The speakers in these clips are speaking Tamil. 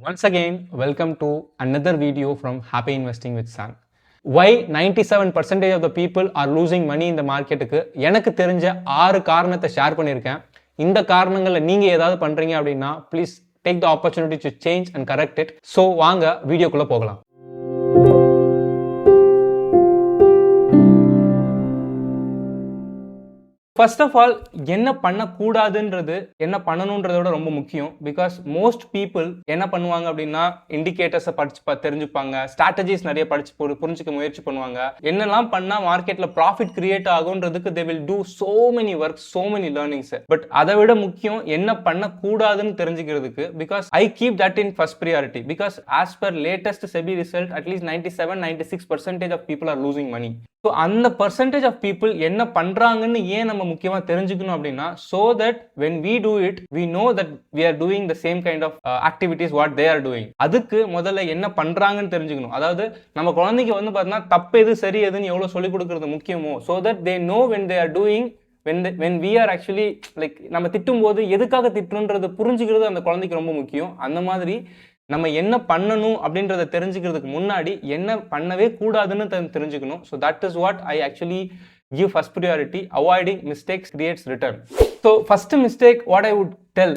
Once again, welcome to another video from Happy Investing with Sam. Why 97% of the people are losing money in the market? எனக்கு தெரிஞ்ச 6 காரணத்தை ஷேர் பண்ணியிருக்கேன். இந்த காரணங்களை நீங்க ஏதாவது பண்றீங்க அப்படின்னா please take the opportunity to change and correct it. So வாங்க வீடியோக்குள்ள போகலாம். ஃபர்ஸ்ட் ஆஃப் ஆல் என்ன பண்ணக்கூடாதுன்றது என்ன பண்ணணுன்றதோட ரொம்ப முக்கியம். பிகாஸ் மோஸ்ட் பீப்புள் என்ன பண்ணுவாங்க அப்படின்னா இண்டிகேட்டர்ஸை படிச்சு தெரிஞ்சுப்பாங்க, ஸ்ட்ராட்டஜிஸ் நிறைய படிச்சு புரிஞ்சுக்க முயற்சி பண்ணுவாங்க. என்னெல்லாம் பண்ணால் மார்க்கெட்டில் ப்ராஃபிட் கிரியேட் ஆகுன்றதுக்கு they will do so many work, so many learnings. But அதை விட முக்கியம் என்ன பண்ணக்கூடாதுன்னு தெரிஞ்சுக்கிறதுக்கு. Because I keep that in first priority. Because as per latest SEBI result at least 97-96% of people are losing money. So அந்த பர்சன்டேஜ் ஆஃப் பீப்புள் என்ன பண்றாங்கன்னு ஏன் நம்ம முக்கியமாக தெரிஞ்சுக்கணும் அப்படின்னா, so that when we do it we know that we are doing the same kind of activities what they are doing. அதுக்கு முதல்ல என்ன பண்றாங்கன்னு தெரிஞ்சுக்கணும். அதாவது நம்ம குழந்தைக்கு வந்து பார்த்தீங்கன்னா தப்பு எது சரி எதுன்னு எவ்வளோ சொல்லிக் கொடுக்கறது முக்கியமோ, so that they know when they are doing when we are actually like நம்ம திட்டும் போது எதுக்காக திட்டுன்றது புரிஞ்சுக்கிறது அந்த குழந்தைக்கு ரொம்ப முக்கியம். அந்த மாதிரி நம்ம என்ன பண்ணணும் அப்படின்றத தெரிஞ்சுக்கிறதுக்கு முன்னாடி என்ன பண்ணவே கூடாதுன்னு தெரிஞ்சுக்கணும். So that is what I actually give first priority. Avoiding mistakes creates return. So first mistake what I would tell,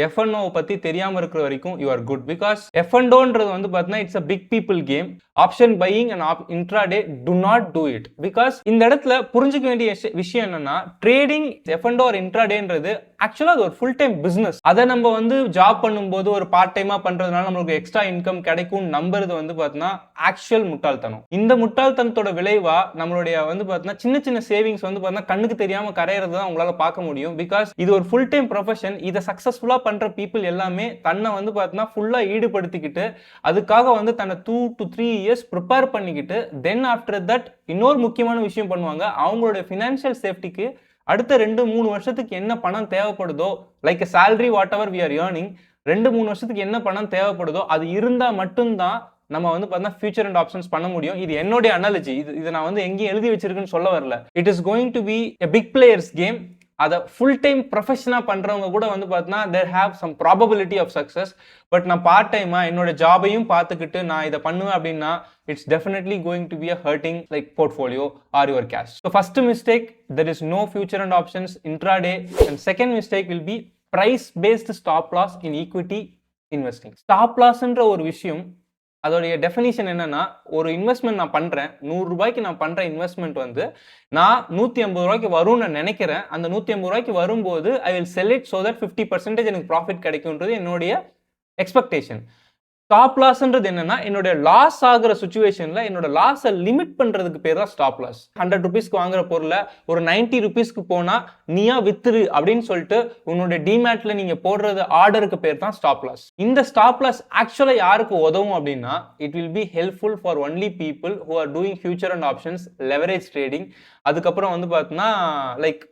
F&O பத்தி தெரியாம இருக்கிற வரைக்கும் you are good. Because F&Oன்றது வந்து பார்த்தீங்கன்னா it's a big people game. Option buying and intraday do not do it. Because இந்த இடத்துல புரிஞ்சுக்க வேண்டிய விஷயம் என்னன்னா, ட்ரேடிங் F&O ஆர் இன்ட்ராடேன்றது ஆக்சுவலா அது ஒரு ஃபுல் டைம் பிசினஸ். அதை நம்ம வந்து ஜாப் பண்ணும்போது ஒரு பார்ட் டைமா பண்றதுனால நம்மளுக்கு எக்ஸ்ட்ரா இன்கம் கிடைக்கும் நம்புறது வந்து பார்த்தீங்கன்னா ஆக்சுவல் முட்டாள்தனம். இந்த முட்டாள்தனத்தோட விளைவா நம்மளுடைய வந்து பார்த்தீங்கன்னா சின்ன சின்ன சேவிங்ஸ் வந்து பார்த்தீங்கன்னா கண்ணுக்கு தெரியாம கரையிறது தான் உங்களால பார்க்க முடியும். பிகாஸ் இது ஒரு ஃபுல் டைம் ப்ரொஃபஷன். இதை சக்சஸ்ஃபுல்லா பண்ற பீப்புள் எல்லாமே தன்னை வந்து பார்த்தீங்கன்னா ஃபுல்லா ஈடுபடுத்திக்கிட்டு அதுக்காக வந்து தன்னை 2 to 3 years ப்ரிப்பேர் பண்ணிக்கிட்டு தென் ஆஃப்டர் தட் இன்னொரு முக்கியமான விஷயம் பண்ணுவாங்க. அவங்களோட ஃபினான்ஷியல் சேஃப்டிக்கு அடுத்த 2-3 வருஷத்துக்கு என்ன பணம் தேவைப்படுதோ, like salary whatever we are earning, 2-3 வருஷத்துக்கு என்ன பணம் தேவைப்படுதோ அது இருந்தா மட்டும்தான் நம்ம வந்து பார்த்தீங்கன்னா ஃபியூச்சர் அண்ட் ஆப்ஷன்ஸ் பண்ண முடியும். இது என்னுடைய அனாலஜி. இது நான் வந்து எங்கேயும் எழுதி வச்சிருக்குன்னு சொல்ல வரல. It is going to be a big players game. அதை ஃபுல் டைம் ப்ரொஃபஷனாக பண்ணுறவங்க கூட வந்து பார்த்தீங்கன்னா there have some probability of success. But நான் பார்ட் டைமாக என்னோட ஜாபையும் பார்த்துக்கிட்டு நான் இதை பண்ணுவேன் அப்படின்னா it's definitely going to be a hurting like portfolio or your cash. So first mistake, there is no future and options intraday. And second mistake will be price based stop loss in equity investing. Stop லாஸ்ன்ற ஒரு விஷயம், அதோடைய டெஃபினிஷன் என்னன்னா, ஒரு இன்வெஸ்ட்மெண்ட் நான் பண்றேன், 100 ரூபாய்க்கு நான் பண்ற இன்வெஸ்ட்மெண்ட் வந்து நான் 150 ரூபாய்க்கு வரும்னு நான் நினைக்கிறேன். அந்த 150 ரூபாய்க்கு வரும்போது I will sell it so that 50% எனக்கு ப்ராஃபிட் கிடைக்கும்ன்றது என்னுடைய எக்ஸ்பெக்டேஷன். ஸ்டாப் லாஸ்ன்றது என்னன்னா, என்னோட லாஸ் ஆகிற சுச்சுவேஷன்ல என்னோட லாஸை லிமிட் பண்றதுக்கு பேர் தான் ஸ்டாப் லாஸ். 100 ரூபீஸ்க்கு வாங்குற பொருளை ஒரு 90 ரூபீஸ்க்கு போனா நீயா வித்துரு அப்படின்னு சொல்லிட்டு உன்னோட டிமேட்ல நீங்க போடுறது ஆர்டருக்கு பேர் தான் ஸ்டாப் லாஸ். இந்த ஸ்டாப் லாஸ் ஆக்சுவலா யாருக்கு உதவும் அப்படின்னா, it will be helpful for only people who are doing future and options, leverage trading, அதுக்கப்புறம் வந்து பார்த்தீங்கன்னா like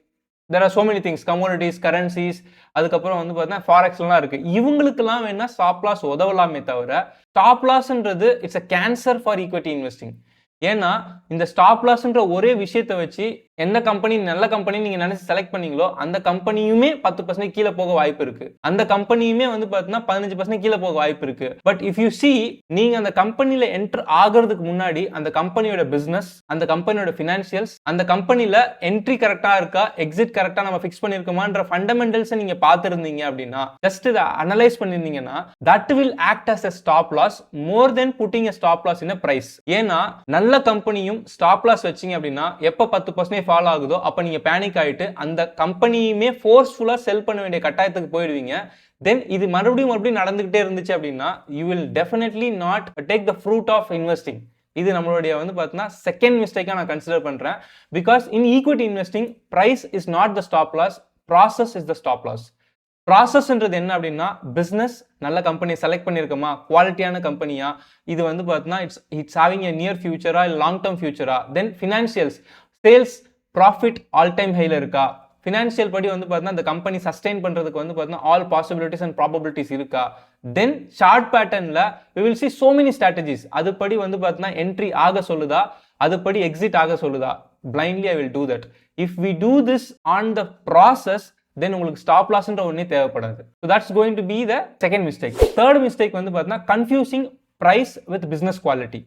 there are so many things, commodities, currencies, அதுக்கப்புறம் வந்து பார்த்தீங்கன்னா ஃபாரெக்ஸ்லாம் இருக்கு. இவங்களுக்கெல்லாம் வேணா ஸ்டாப் லாஸ் உதவலாமே தவிர ஸ்டாப் லாஸ்ன்றது it's a cancer for equity investing. ஏன்னா இந்த ஸ்டாப் லாஸ்ன்ற ஒரே விஷயத்தை வச்சு எந்த கம்பெனி நல்ல கம்பெனி நீங்க நினைச்சு செலக்ட் பண்ணீங்களோ அந்த கம்பெனியுமே 10% கீழே போக வாய்ப்பு இருக்கு. அந்த கம்பெனியுமே வந்து பார்த்தீங்கன்னா 15% கீழே போக வாய்ப்பு இருக்கு. பட் இஃப் யூ சி, நீங்க அந்த கம்பெனில என்டர் ஆகிறதுக்கு முன்னாடி அந்த கம்பெனியோட பிசினஸ், அந்த கம்பெனியோட ஃபினான்ஷியல்ஸ், அந்த கம்பெனில என்ட்ரி கரெக்டா இருக்கா, எக்ஸிட் கரெக்டா நம்ம ஃபிக்ஸ் பண்ணிருக்கோமான்ற ஃபண்டமெண்டல்ஸ் நீங்க பார்த்திருந்தீங்க அப்படின்னா, ஜஸ்ட் இதை அனலைஸ் பண்ணிருந்தீங்கன்னா, that will act as a stop loss more than putting a stop loss in a price. ஏன்னா நல்ல கம்பெனியும் ஸ்டாப் லாஸ் வச்சீங்க அப்படின்னா எப்ப 10% ஃபால் ஆகுதோ அப்ப நீங்க பேனிக் ஆயிட்டு அந்த கம்பெனியுமே ஃபோர்ஸ்ஃபுல்லா செல் பண்ண வேண்டிய கட்டாயத்துக்கு போயிடுவீங்க. தென் இது மறுபடியும் நடந்துகிட்டே இருந்துச்சு அப்படின்னா you will definitely not take the fruit of investing. இது நம்மளுடைய வந்து பார்த்தீங்கன்னா செகண்ட் மிஸ்டேக்கா நான் கன்சிடர் பண்றேன். Because in equity investing price is not the stop loss, process is the stop loss. ப்ராசஸ்ன்றது என்ன அப்படின்னா, பிஸ்னஸ் நல்ல கம்பெனி செலக்ட் பண்ணியிருக்கோமா, குவாலிட்டியான கம்பெனியா, இது வந்து பார்த்தீங்கன்னா இட்ஸ் ஹேவிங் எ நியர் ஃபியூச்சரா இல்லை லாங் டேர்ம் ஃபியூச்சரா. Then financials, sales profit all time ஹைல இருக்கா, ஃபினான்ஷியல் படி வந்து பார்த்தீங்கன்னா இந்த கம்பெனி சஸ்டெயின் பண்றதுக்கு வந்து பார்த்தீங்கன்னா ஆல் பாசிபிலிட்டிஸ் அண்ட் ப்ராபபிலிட்டிஸ் இருக்கா. தென் ஷார்ட் பேட்டர்ன்ல we will see so many strategies. அதுபடி வந்து பார்த்தீங்கன்னா என்ட்ரி ஆக சொல்லுதா, அதுபடி எக்ஸிட் ஆக சொல்லுதா. blindly I will do that. If we do this on the process, தென் உங்களுக்கு ஸ்டாப் லாஸ்ன்ற ஒன்றே தேவைப்படாது. So that's going to be the second mistake. Third mistake வந்து பார்த்தீங்கன்னா confusing price with business quality.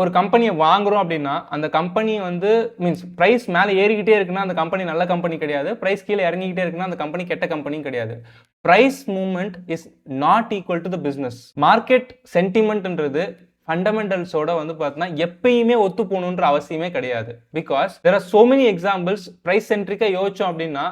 ஒரு கம்பெனியை வாங்குறோம் அப்படின்னா அந்த கம்பெனி வந்து மீன்ஸ் ப்ரைஸ் மேலே ஏறிக்கிட்டே இருக்குன்னா அந்த கம்பெனி நல்ல கம்பெனி கிடையாது, ப்ரைஸ் கீழே இறங்கிக்கிட்டே இருக்குன்னா அந்த கம்பெனி கெட்ட கம்பெனியும் கிடையாது. Price movement is not equal to the business. Market சென்டிமெண்ட்ன்றது ஃபண்டமெண்டல்ஸோட வந்து பார்த்தீங்கன்னா எப்பயுமே ஒத்து போகணுன்ற அவசியமே கிடையாது. Because there are so many examples. Price சென்ட்ரிக்காக யோசிச்சோம் அப்படின்னா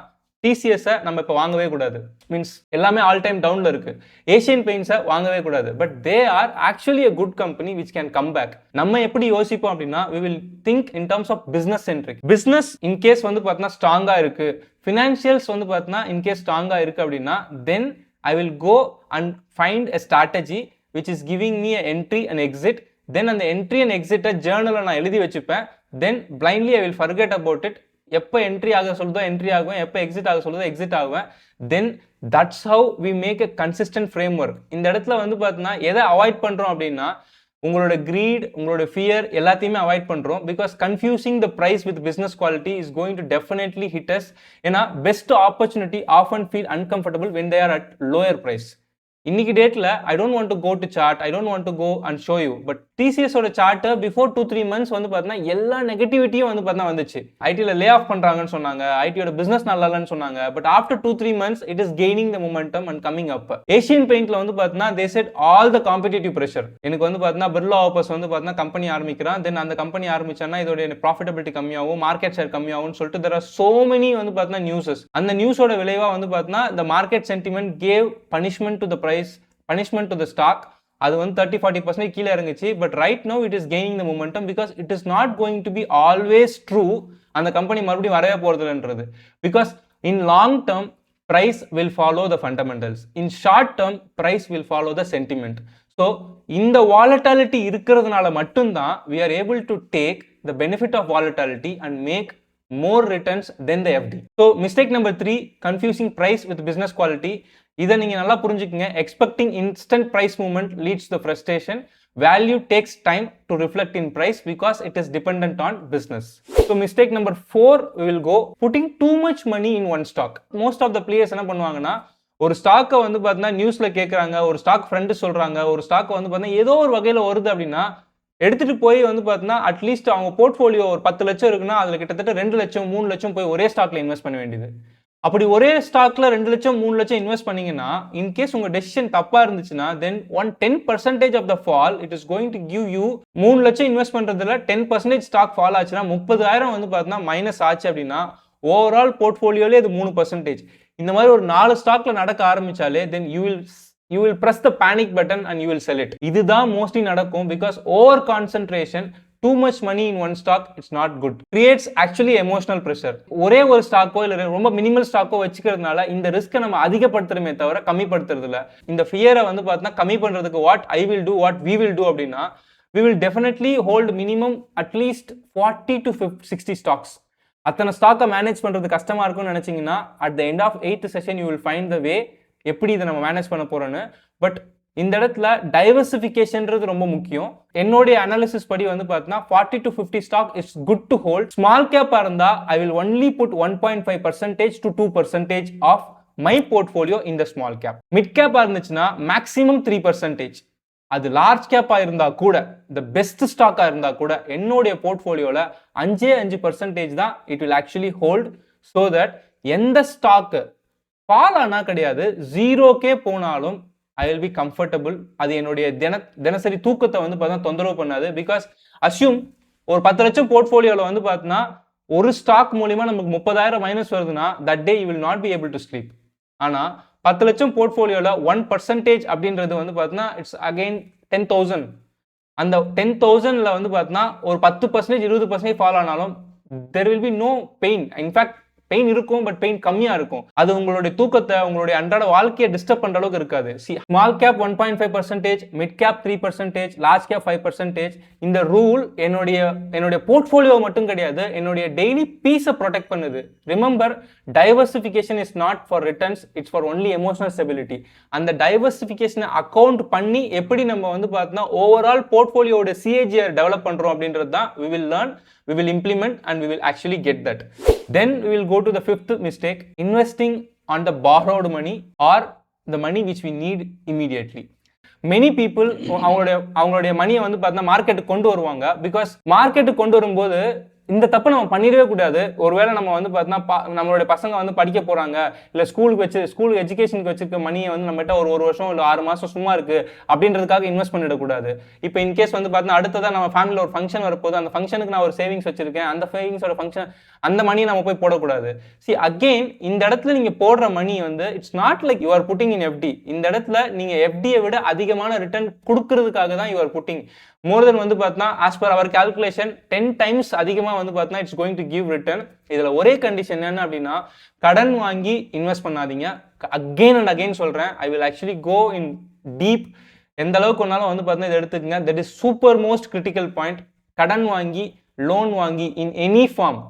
டிசிஎஸை நம்ம இப்போ வாங்கவே கூடாது, மீன்ஸ் எல்லாமே ஆல் டைம் டவுனில் இருக்கு. ஏஷியன் பெயிண்ட்ஸை வாங்கவே கூடாது, but they are actually a good company which can come back. நம்ம எப்படி யோசிப்போம் அப்படின்னா we will think in terms of business centric. Business in case வந்து பார்த்தீங்கன்னா ஸ்ட்ராங்காக இருக்கு, ஃபினான்ஷியல்ஸ் வந்து பார்த்தீங்கன்னா இன்கேஸ் ஸ்ட்ராங்காக இருக்கு அப்படின்னா then I will go and find a strategy which is giving me an entry and exit. Then அந்த entry and exit ஜேர்னலில் நான் எழுதி வச்சுப்பேன். Then blindly I will forget about it. எப்போ என்ட்ரி ஆக சொல்லுதோ என்ட்ரி ஆகுவேன், எப்போ எக்ஸிட் ஆக சொல்லுதோ எக்ஸிட் ஆகுவேன். Then that's how we make a consistent framework. இந்த இடத்துல வந்து பார்த்தீங்கன்னா எதை அவாய்ட் பண்ணுறோம் அப்படின்னா உங்களோட கிரீட், உங்களோட ஃபியர் எல்லாத்தையுமே அவாய்ட் பண்ணுறோம். Because confusing the price with business quality is going to definitely hit us. ஏன்னா best opportunity often feel uncomfortable when they are at lower price. இன்னைக்கு டேட்ல I don't want to go to chart, I don't want to go and show you, but டிசிஎஸோட சார்ட்டை பிஃபோர் 2-3 months வந்து பார்த்தீங்கன்னா எல்லா நெகட்டிவிட்டியும் வந்து பார்த்தீங்கன்னா வந்துச்சு. ஐடியில் லே ஆஃப் பண்ணுறாங்கன்னு சொன்னாங்க, ஐடியோட பிசினஸ் நல்லா இல்லைன்னு சொன்னாங்க. But after 2-3 months it is gaining the momentum and coming up. Asian பெயிண்ட்ல வந்து பார்த்தீங்கன்னா they set all the competitive pressure. எனக்கு வந்து பார்த்தீங்கன்னா பிர்லா ஆப்பர்ஸ் வந்து பார்த்தீங்கன்னா கம்பெனி ஆரம்பிக்கிறான், தென் அந்த கம்பெனி ஆரம்பிச்சானா இதோட ப்ராஃபிட்டபிலிட்டி கம்மியாகும், மார்க்கெட் ஷேர் கம்மியாகும்னு சொல்லிட்டு there are so many வந்து பார்த்தீங்கன்னா நியூஸஸ். அந்த நியூஸோட விளைவா வந்து பார்த்தீங்கன்னா the market sentiment gave punishment to the price, punishment to the stock. அது வந்து 30-40% கீழே இறங்குச்சு. But right now it is gaining the momentum because it is not going to be always true அந்த கம்பெனி மறுபடியும் வரவே போகிறதுன்றது. Because in long term price will follow the fundamentals. In short term price will follow the sentiment. So இந்த volatility இருக்கிறதுனால மட்டும்தான் we are able to take the benefit of volatility and make more returns than the FD. So mistake number 3, confusing price with business quality. இதை நீங்க நல்லா புரிஞ்சுக்கங்க. Expecting instant price movement leads to frustration. Value takes time to reflect in price because it is dependent on business. So mistake number 4, we will go putting too much money in one stock. Most of the players என்ன பண்ணுவாங்கன்னா ஒரு ஸ்டாக்கை வந்து பார்த்தீங்கன்னா நியூஸ்ல கேட்குறாங்க, ஒரு ஸ்டாக் ஃப்ரெண்டு சொல்றாங்க, ஒரு ஸ்டாக் வந்து பார்த்தீங்கன்னா ஏதோ ஒரு வகையில் வருது அப்படின்னா எடுத்துட்டு போய் வந்து பார்த்தீங்கன்னா அட்லீஸ்ட் அவங்க போர்ட்ஃபோலியோ ஒரு 10 லட்சம் இருக்குன்னா அதில் கிட்டத்தட்ட 2 லட்சம் 3 லட்சம் போய் ஒரே ஸ்டாக்ல இன்வெஸ்ட் பண்ண வேண்டியது. அப்படி ஒரே ஸ்டாக்ல 2 லட்சம் 3 லட்சம் இன்வெஸ்ட் பண்ணீங்கன்னா இன்கேஸ் உங்க டெசிஷன் தப்பா இருந்துச்சுன்னா then 10% of the fall it is going to give you 3 லட்சம் இன்வெஸ்ட் பண்றதுல 10% ஸ்டாக் ஃபால் ஆச்சுன்னா 30,000 வந்து பார்த்தீங்கன்னா மைனஸ் ஆச்சு அப்படின்னா ஓவரால் போர்ட்ஃபோலியோலே இது 3%. இந்த மாதிரி ஒரு 4 ஸ்டாக்ல நடக்க ஆரம்பிச்சாலே தென் you will press the panic button and you will sell it. இதுதான் மோஸ்ட்லி நடக்கும் because over concentration, too much money in one stock, it's not good. Creates actually emotional pressure. ஒரே ஒரு ஸ்டாக்கோ இல்ல ரொம்ப மினிமல் ஸ்டாக்கோ வச்சுக்கிறதுனால இந்த ரிஸ்க்கை நம்ம அதிகப்படுத்துறமே தவிர கம்மிப்படுத்துறது இல்ல. இந்த ஃபியரை வந்து பார்த்தீங்கன்னா கம்மி பண்றதுக்கு what I will do, what we will do அப்படின்னா we will definitely hold minimum at least 40 to 60 stocks. அத்தனை ஸ்டாக்கை மேனேஜ் பண்றது கஷ்டமா இருக்கும்னு நினைச்சீங்கன்னா at the end of 8th session you will find the way எப்படி இதை நம்ம மேனேஜ் பண்ண போறோன்னு. பட் இந்த இடத்துல டைவர்சிஃபிகேஷன்றது ரொம்ப முக்கியம். என்னுடைய அனாலிசிஸ் படி வந்து பார்த்தீங்கன்னா 40 to 50 stock is good to hold. Small கேப்பா இருந்தா I will only put 1.5% to 2% of my portfolio in the small cap. Mid கேப்பா இருந்துச்சுன்னா மேக்ஸிமம் 3%. அது லார்ஜ் கேப்பா இருந்தா கூட இந்த பெஸ்ட் ஸ்டாக்கா இருந்தா கூட என்னுடைய போர்ட்ஃபோலியோல 5% தான் it will actually hold. So that எந்த ஸ்டாக்கு ஃபால் ஆனா கிடையாது, 0கே போனாலும் ஐ வில் பி கம்ஃபர்டபுள். அது என்னுடைய தினசரி தூக்கத்தை வந்து பார்த்தீங்கன்னா தொந்தரவு பண்ணாது. பிகாஸ் அஸ்யூம் ஒரு 10 லட்சம் போர்ட்ஃபோலியோல வந்து பார்த்தீங்கன்னா ஒரு ஸ்டாக் மூலியமா நமக்கு 30,000 மைனஸ் வருதுன்னா that day you will not be able to sleep. ஆனா 10 லட்சம் போர்ட்ஃபோலியோல 1% அப்படின்றது வந்து பார்த்தீங்கன்னா இட்ஸ் அகைன் 10,000. அந்த 10,000ல வந்து பார்த்தீங்கன்னா ஒரு 10% 20% ஃபால் ஆனாலும் there will be no pain. In fact pain இருக்கும், பட் பெயின் கம்மியா இருக்கும். அது உங்களுடைய தூக்கத்தை, உங்களுடைய அன்றாட வாழ்க்கையை டிஸ்டர்ப் பண்ற அளவுக்கு இருக்காது. Small cap 1.5%, mid cap 3%, large cap 5%. இந்த ரூல் என்னுடைய போர்ட்ஃபோலியோ மட்டும் கிடையாது, என்னுடைய டெய்லி பீஸை ப்ரொடெக்ட் பண்ணுது. Remember, diversification is not for returns, it's for only emotional stability. அந்த டைவர்சிஃபிகேஷனை அக்கௌண்ட் பண்ணி எப்படி நம்ம வந்து பார்த்தோம்னா ஓவரால் போர்ட்ஃபோலியோட CAGR டெவலப் பண்றோம் அப்படின்றது தான் we will learn, we will implement and we will actually get that. Then we will go to the fifth mistake, investing on the borrowed money or the money which we need immediately. Many people அவங்களுடைய மணியை வந்து பார்த்தீங்கன்னா மார்க்கெட்டுக்கு கொண்டு வருவாங்க. பிகாஸ் மார்க்கெட்டுக்கு கொண்டு வரும்போது இந்த தப்பு நம்ம பண்ணிடவே கூடாது. ஒருவேளை நம்ம வந்து பார்த்தீங்கன்னா நம்மளுடைய பசங்க வந்து படிக்க போறாங்க, இல்லை ஸ்கூல் எஜுகேஷனுக்கு வச்சிருக்க மணியை வந்து நம்மகிட்ட ஒரு வருஷம் இல்லை 6 மாசம் சும்மா இருக்கு அப்படின்றதுக்காக இன்வெஸ்ட் பண்ணிடக்கூடாது. இப்போ இன்கேஸ் வந்து பார்த்தீங்கன்னா அடுத்ததான் நம்ம ஃபேமிலியில் ஒரு ஃபங்க்ஷன் வரப்போது, அந்த ஃபங்க்ஷனுக்கு நான் ஒரு சேவிங்ஸ் வச்சிருக்கேன், அந்த சேவிங்ஸோட ஃபங்க்ஷன் அந்த மணியை நம்ம போய் போடக்கூடாது. அகெயின் இந்த இடத்துல நீங்க போடுற மணி வந்து it's not like you are putting in FD. இந்த இடத்துல நீங்க எஃப்டியை விட அதிகமான ரிட்டர்ன் கொடுக்கறதுக்காக தான் you are putting more then வந்து பார்த்தீங்கன்னா as per our calculation 10 times அதிகமாக வந்து பார்த்தீங்கன்னா it's going to give return. இதுல ஒரே கண்டிஷன் என்ன அப்படின்னா கடன் வாங்கி இன்வெஸ்ட் பண்ணாதீங்க. அகெயின் அண்ட் அகெயின் சொல்றேன், I will actually go in deep. எந்த அளவுக்கு ஒன்னாலும் வந்து பார்த்தீங்கன்னா இதை எடுத்துக்கங்க. That is super most critical point. கடன் வாங்கி லோன் வாங்கி இன் எனி ஃபார்ம்,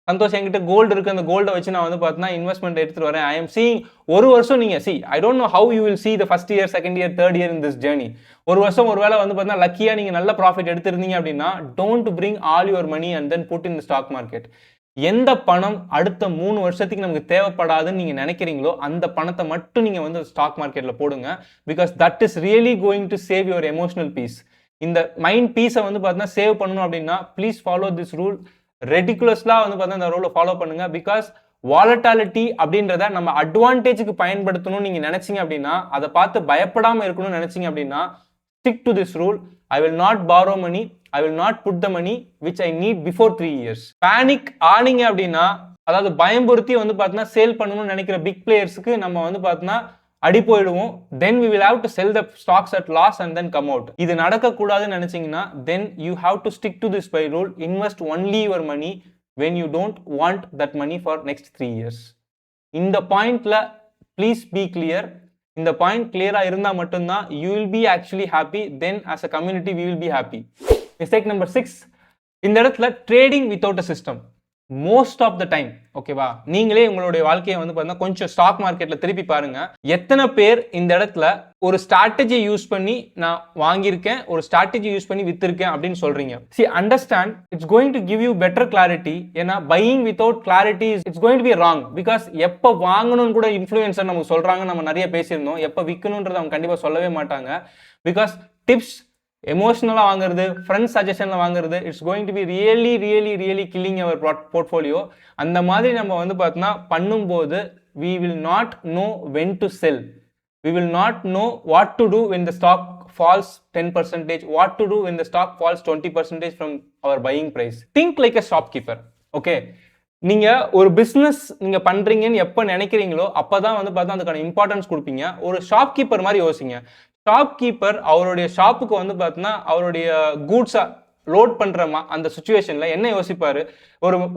சந்தோஷ் என்கிட்ட கோல்டு இருக்கு, அந்த கோல்டை வச்சு நான் வந்து பார்த்தீங்கன்னா இன்வெஸ்ட்மெண்ட் எடுத்துட்டு வரேன். ஐ எம் சீயிங் ஒரு வருஷம் நீங்க I don't know how you will see the first year, second year, third year in this journey. ஒரு வருஷம் ஒரு வேளை வந்து பார்த்தீங்கன்னா லக்கியா நீங்க நல்ல ப்ராஃபிட் எடுத்திருந்தீங்க அப்படின்னா don't bring all your money and then put in the stock market. எந்த பணம் அடுத்த 3 வருஷத்துக்கு நமக்கு தேவைப்படாதுன்னு நீங்க நினைக்கிறீங்களோ அந்த பணத்தை மட்டும் நீங்க வந்து ஸ்டாக் மார்க்கெட்ல போடுங்க. Because that is really going to save your emotional peace. இந்த மைண்ட் பீஸை வந்து பார்த்தீங்கன்னா சேவ் பண்ணணும் அப்படின்னா ப்ளீஸ் ஃபாலோ திஸ் ரூல். ரெடிகுலஸ்லாம் வந்து பார்த்தீங்கன்னா இந்த ரூலை ஃபாலோ பண்ணுங்க. பிகாஸ் வாலட்டாலிட்டி அப்படின்றத நம்ம அட்வான்டேஜுக்கு பயன்படுத்தணும்னு நீங்க நினைச்சீங்க அப்படின்னா, அதை பார்த்து பயப்படாம இருக்கணும்னு நினைச்சீங்க அப்படின்னா stick to this rule. I will not borrow money, I will not put the money which I need before 3 years. Panic ஆனீங்க அப்படின்னா, அதாவது பயம்புறுத்தி வந்து பார்த்தீங்கன்னா சேல் பண்ணணும்னு நினைக்கிற பிக் பிளேயர்ஸ்க்கு நம்ம வந்து பார்த்தீங்கன்னா அடி போயிடுவோம். then we will have to sell the stocks at loss and then come out. இது நடக்க கூடாதுன்னு நினைச்சீங்கன்னா then you have to stick to this by rule. Invest only your money when you don't want that money for next 3 years. இந்த பாயிண்ட்ல ப்ளீஸ் பி கிளியர். இந்த பாயிண்ட் கிளியரா இருந்தா மட்டும்தான் you will be actually happy. then as a community we will be happy. Mistake number 6, இந்த இடத்துல trading without a system. Most of the time ஓகேவா, நீங்களே உங்களுடைய வாழ்க்கையை வந்து பார்த்தீங்கன்னா கொஞ்சம் ஸ்டாக் மார்க்கெட்ல திருப்பி பாருங்க. எத்தனை பேர் இந்த இடத்துல ஒரு ஸ்ட்ராட்டஜி யூஸ் பண்ணி நான் வாங்கியிருக்கேன், ஒரு ஸ்ட்ராட்டஜி யூஸ் பண்ணி வித்திருக்கேன் அப்படின்னு சொல்றீங்க. Understand, it's going to give you better clarity. ஏன்னா buying without clarity it's going to be wrong. Because எப்போ வாங்கணும்னு கூட இன்ஃப்ளூயன்சர் நமக்கு சொல்றாங்க, நம்ம நிறைய பேசியிருந்தோம். எப்போ விற்கணும்ன்றது அவங்க கண்டிப்பாக சொல்லவே மாட்டாங்க. பிகாஸ் டிப்ஸ் எமோஷனலா வாங்குறது, ஃப்ரெண்ட்ஸ் சஜஷன்ல வாங்குறது, it's going to be really really really killing our portfolio. அந்த மாதிரி நம்ம வந்து பார்த்தோம்னா பண்ணும்போது we will not know when to sell. We will not know what to do when the stock falls 10%, what to do when the stock falls 20% from our buying price. Think like a shopkeeper. Okay, நீங்க ஒரு பிசினஸ் நீங்க பண்றீங்கன்னு எப்ப நினைக்கிறீங்களோ அப்பதான் வந்து பார்த்தா அதுக்கான இம்பார்ட்டன்ஸ் கொடுப்பீங்க. ஒரு ஷாப்கீப்பர் மாதிரி யோசிங்க. ஷாப்கீப்பர் அவருடைய ஷாப்புக்கு வந்து பார்த்தீங்கன்னா அவருடைய கூட்ஸை லோட் பண்ற அந்த சுச்சுவேஷன்ல என்ன யோசிப்பாரு?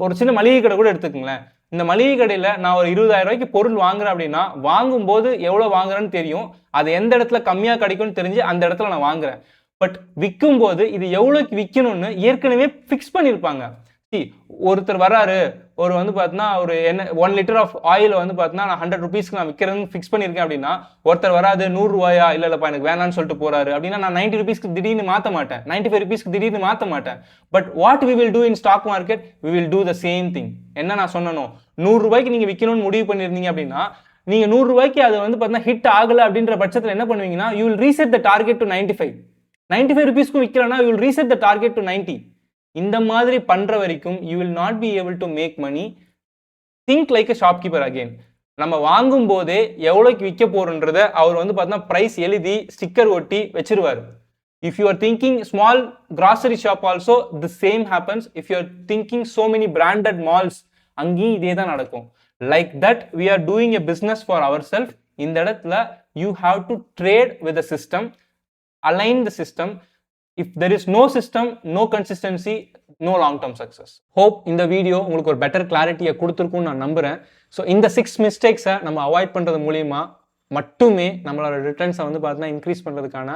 ஒரு சின்ன மளிகை கடை கூட எடுத்துக்கங்களேன். இந்த மளிகை கடையில நான் ஒரு 20,000 ரூபாய்க்கு பொருள் வாங்குறேன் அப்படின்னா வாங்கும்போது எவ்வளவு வாங்குறேன்னு தெரியும், அது எந்த இடத்துல கம்மியா கிடைக்கும்னு தெரிஞ்சு அந்த இடத்துல நான் வாங்குறேன். பட் விற்கும் போது இது எவ்வளவுக்கு விற்கணும்னு ஏற்கனவே ஃபிக்ஸ் பண்ணியிருப்பாங்க. ஒருத்தர் வராரு, ஒரு வந்து பார்த்தீங்கன்னா ஒரு என்ன 1 லிட்டர் ஆஃப் ஆயில் வந்து பார்த்தீங்கன்னா நான் 100 ருபீஸ்க்கு நான் விற்கிறேன்னு ஃபிக்ஸ் பண்ணியிருக்கேன் அப்படின்னா, ஒருத்தர் வராது 100 ரூபாயா இல்லப்பா எனக்கு வேணான்னு சொல்லிட்டு போறாரு அப்படின்னா நான் 90 ருபீஸ்க்கு திடீர்னு மாற்ற மாட்டேன், 95 ருபீஸ்க்கு திடீர்னு மாற்ற மாட்டேன். But what we will do in stock market, we will do the same thing. என்ன நான் சொன்னனும், 100 ரூபாய்க்கு நீங்க விற்கணும்னு முடிவு பண்ணியிருந்தீங்க அப்படின்னா நீங்க 100 ரூபாய்க்கு அது வந்து பார்த்தீங்கன்னா ஹிட் ஆகல அப்படின்ற பட்சத்தில் என்ன பண்ணுவீங்கன்னா, you will reset the target to 95 ருபீஸ்க்கு விற்கலன்னா you will reset the target to 90. இந்த மாதிரி பண்ற வரைக்கும் you will not be able to make money. Think like a shopkeeper again. நம்ம வாங்கும் போதே எவ்வளவுக்கு விற்க போறோன்றத அவர் வந்து பார்த்தா பிரைஸ் எழுதி ஸ்டிக்கர் ஒட்டி வச்சிருவாரு. If you are thinking small grocery shop also the same happens. If you are thinking so many branded malls, அங்கேயும் இதே தான் நடக்கும். Like that we are doing a business for ourselves. இந்த இடத்துல you have to trade with the system, align the system. If there is no system, no consistency, no long-term success. Hope இந்த வீடியோ உங்களுக்கு ஒரு பெட்டர் கிளாரிட்டியை கொடுத்துருக்கும்னு நான் நம்புறேன். ஸோ இந்த 6 மிஸ்டேக்ஸை நம்ம அவாய்ட் பண்ணுறது மூலியமா மட்டுமே நம்மளோட ரிட்டர்ன்ஸை வந்து பார்த்தீங்கன்னா இன்க்ரீஸ் பண்ணுறதுக்கான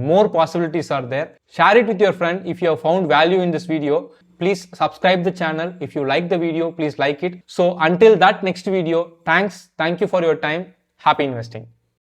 more possibilities are there. Share it with your friend if you have found value in this video. Please subscribe the channel. If you like the video, please like it. So until that next video, thank you for your time. Happy investing.